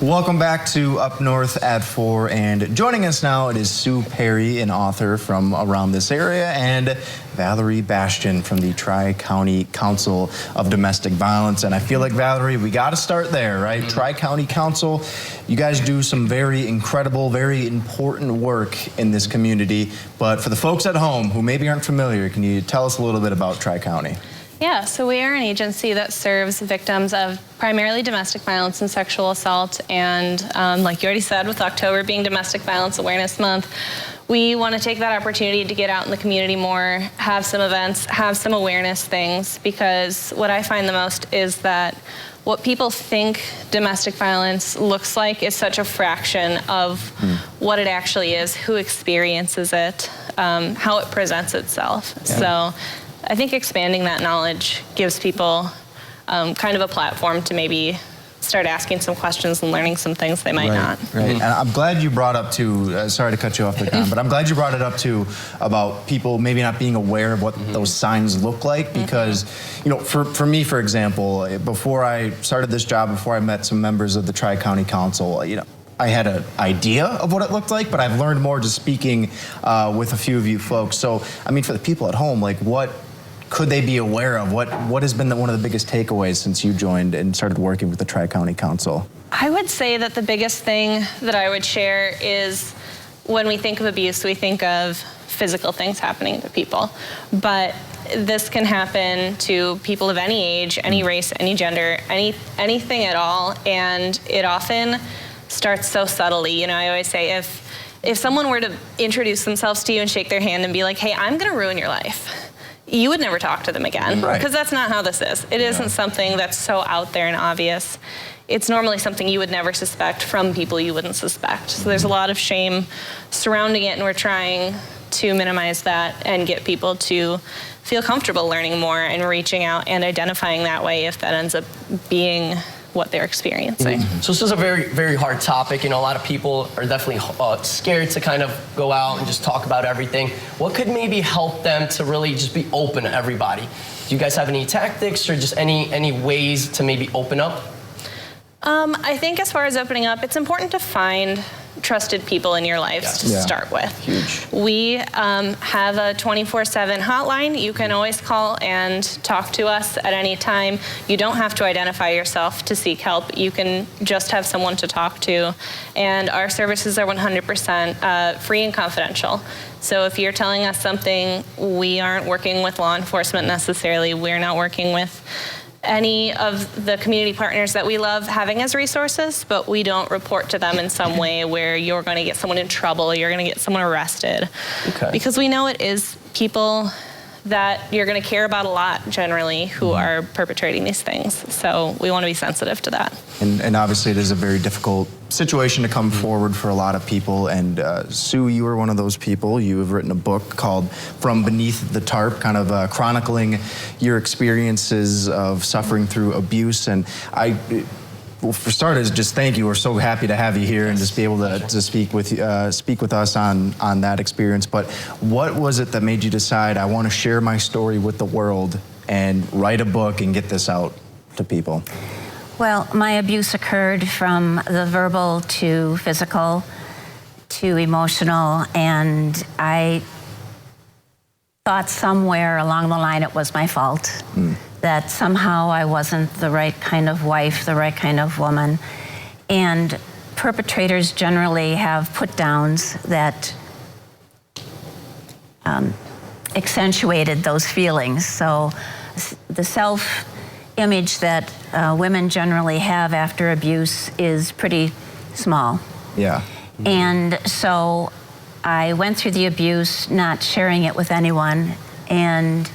Welcome back to Up North at 4, and joining us now it is Sue Perry, an author from around this area, and Valerie Bastian from the Tri-County Council of Domestic Violence. And I feel like, Valerie, we got to start there, right? Tri-County Council, you guys do some very incredible, very important work in this community, but for the folks at home who maybe aren't familiar, can you tell us a little bit about Tri-County? Yeah, so we are an agency that serves victims of primarily domestic violence and sexual assault. And like you already said, with October being Domestic Violence Awareness Month, we want to take that opportunity to get out in the community more, have some events, have some awareness things, because what I find the most is that what people think domestic violence looks like is such a fraction of what it actually is, who experiences it, how it presents itself. Yeah. So I think expanding that knowledge gives people kind of a platform to maybe start asking some questions and learning some things they might not. Right. And I'm glad you brought up too, sorry to cut you off, but I'm glad you brought it up too about people maybe not being aware of what those signs look like, because, you know, for me, for example, before I started this job, before I met some members of the Tri-County Council, you know, I had an idea of what it looked like, but I've learned more just speaking with a few of you folks. So, I mean, for the people at home, like, what could they be aware of? What has been one of the biggest takeaways since you joined and started working with the Tri-County Council? I would say that the biggest thing that I would share is when we think of abuse, we think of physical things happening to people. But this can happen to people of any age, any race, any gender, anything at all. And it often starts so subtly. You know, I always say if someone were to introduce themselves to you and shake their hand and be like, hey, I'm gonna ruin your life, you would never talk to them again, because that's not how this is. It isn't something that's so out there and obvious. It's normally something you would never suspect from people you wouldn't suspect. So there's a lot of shame surrounding it, and we're trying to minimize that and get people to feel comfortable learning more and reaching out and identifying that way if that ends up being what they're experiencing. So this is a very, very hard topic. You know, a lot of people are definitely scared to kind of go out and just talk about everything. What could maybe help them to really just be open to everybody? Do you guys have any tactics or just any ways to maybe open up? I think as far as opening up, it's important to find trusted people in your lives to start with. Huge. We have a 24/7 hotline. You can always call and talk to us at any time. You don't have to identify yourself to seek help. You can just have someone to talk to. And our services are 100% free and confidential. So if you're telling us something, we aren't working with law enforcement necessarily. We're not working with any of the community partners that we love having as resources, but we don't report to them in some way where you're going to get someone in trouble, you're going to get someone arrested. Okay. Because we know it is people that you're going to care about a lot, generally, who are perpetrating these things. So we want to be sensitive to that. And obviously it is a very difficult situation to come forward for a lot of people. And Sue, you are one of those people. You have written a book called From Beneath the Tarp, kind of chronicling your experiences of suffering through abuse. And well, for starters, just thank you. We're so happy to have you here and just be able to speak with us on that experience. But what was it that made you decide, I want to share my story with the world and write a book and get this out to people? Well, my abuse occurred from the verbal to physical to emotional, and I thought somewhere along the line it was my fault. That somehow I wasn't the right kind of wife, the right kind of woman. And perpetrators generally have put-downs that accentuated those feelings. So the self-image that women generally have after abuse is pretty small. Yeah. And so I went through the abuse, not sharing it with anyone, and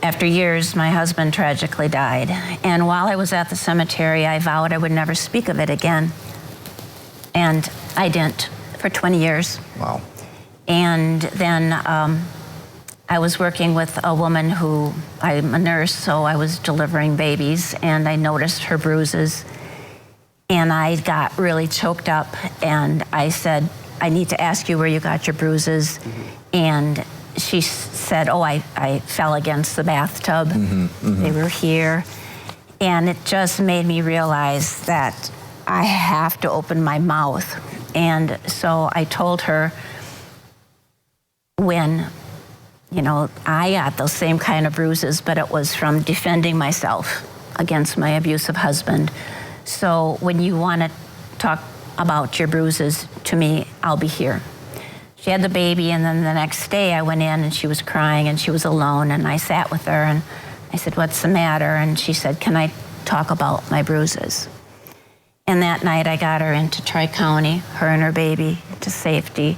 after years, my husband tragically died. And while I was at the cemetery, I vowed I would never speak of it again. And I didn't for 20 years. Wow. And then I was working with a woman who, I'm a nurse, so I was delivering babies, and I noticed her bruises. And I got really choked up, and I said, I need to ask you where you got your bruises. And she said, oh, I fell against the bathtub. They were here. And it just made me realize that I have to open my mouth. And so I told her when, you know, I got those same kind of bruises, but it was from defending myself against my abusive husband. So when you want to talk about your bruises to me, I'll be here. She had the baby, and then the next day I went in and she was crying and she was alone, and I sat with her and I said, "What's the matter?" And she said, "Can I talk about my bruises?" And that night I got her into Tri-County, her and her baby, to safety.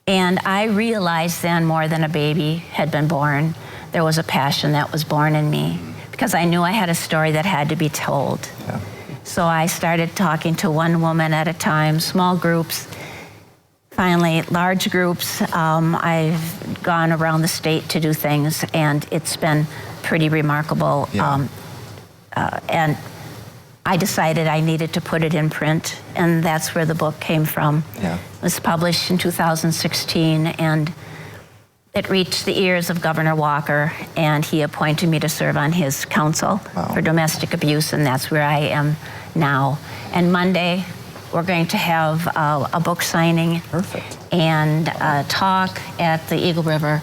And I realized then, more than a baby had been born, there was a passion that was born in me, because I knew I had a story that had to be told. Yeah. So I started talking to one woman at a time, small groups, finally large groups. I've gone around the state to do things, and it's been pretty remarkable. Yeah. And I decided I needed to put it in print, and that's where the book came from. Yeah. It was published in 2016, and it reached the ears of Governor Walker, and he appointed me to serve on his council for domestic abuse, and that's where I am now. And Monday, we're going to have a book signing. Perfect. And a talk at the Eagle River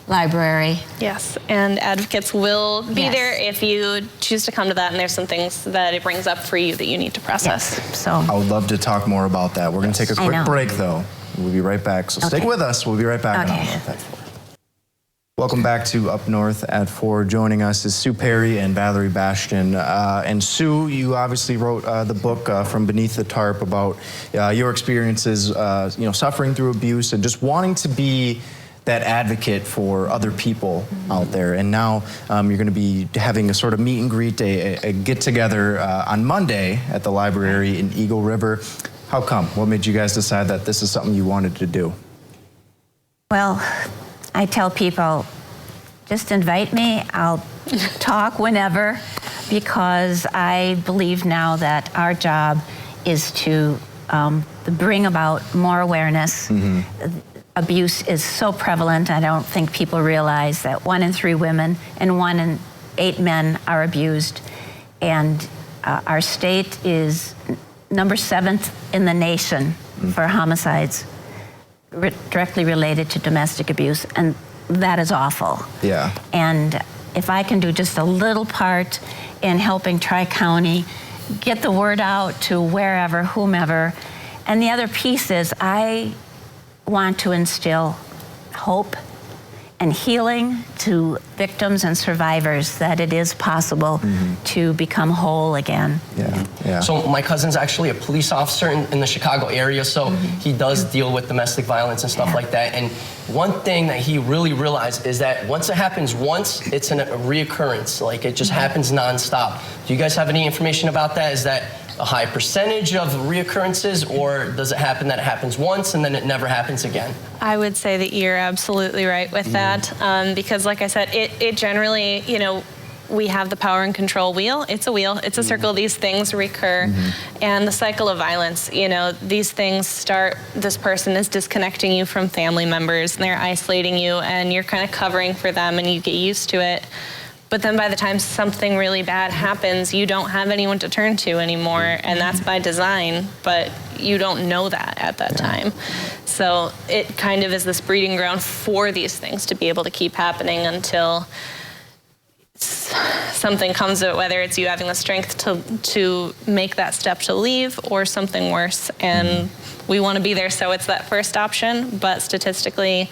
Library. Yes, and advocates will be Yes. there if you choose to come to that, and there's some things that it brings up for you that you need to process. Yes. So I would love to talk more about that. We're going to take a I quick know. break, though. We'll be right back. So stick Okay. with us. We'll be right back. Okay. On Up North at 4. Welcome back to Up North at 4. Joining us is Sue Perry and Valerie Bastian. And Sue, you obviously wrote the book From Beneath the Tarp about your experiences, suffering through abuse and just wanting to be that advocate for other people out there. And now you're going to be having a sort of meet and greet, a get-together on Monday at the library in Eagle River. How come? What made you guys decide that this is something you wanted to do? Well, I tell people, just invite me. I'll talk whenever, because I believe now that our job is to bring about more awareness. Abuse is so prevalent. I don't think people realize that 1 in 3 women and 1 in 8 men are abused. And our state is number 7th in the nation for homicides directly related to domestic abuse, and that is awful. Yeah. And if I can do just a little part in helping Tri-County get the word out to wherever, whomever. And the other piece is I want to instill hope and healing to victims and survivors, that it is possible to become whole again. Yeah, yeah. So my cousin's actually a police officer in the Chicago area, so he does deal with domestic violence and stuff like that. And one thing that he really realized is that once it happens once, it's a reoccurrence. Like, it just happens nonstop. Do you guys have any information about that? Is that a high percentage of reoccurrences, or does it happen that it happens once and then it never happens again? I would say that you're absolutely right with that, because like I said, it generally, we have the power and control wheel. It's a wheel, it's a circle. These things recur. And the cycle of violence, these things start, this person is disconnecting you from family members, and they're isolating you, and you're kind of covering for them, and you get used to it. But then by the time something really bad happens, you don't have anyone to turn to anymore, and that's by design, but you don't know that at that time. So it kind of is this breeding ground for these things to be able to keep happening until something comes of it, whether it's you having the strength to make that step to leave or something worse. And we want to be there, so it's that first option, but statistically,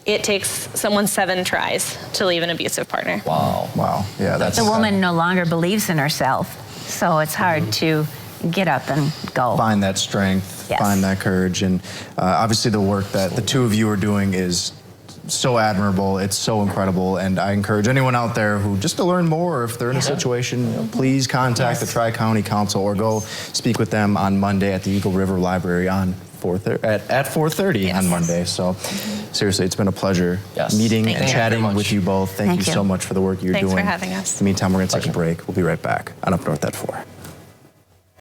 it takes someone 7 tries to leave an abusive partner. Wow. Wow. Yeah, that's The woman no longer believes in herself, so it's hard to get up and go. find that strength, Yes. find that courage, and obviously the work that the two of you are doing is so admirable. It's so incredible, and I encourage anyone out there who just to learn more, if they're in a situation, please contact the Tri-County Council or go speak with them on Monday at the Eagle River Library on 4:30 on Monday. So seriously, it's been a pleasure meeting Thank and you chatting very much. with you both. Thank you so much for the work you're Thanks doing. for having us. In the meantime, we're going to take a break. We'll be right back on Up North at 4.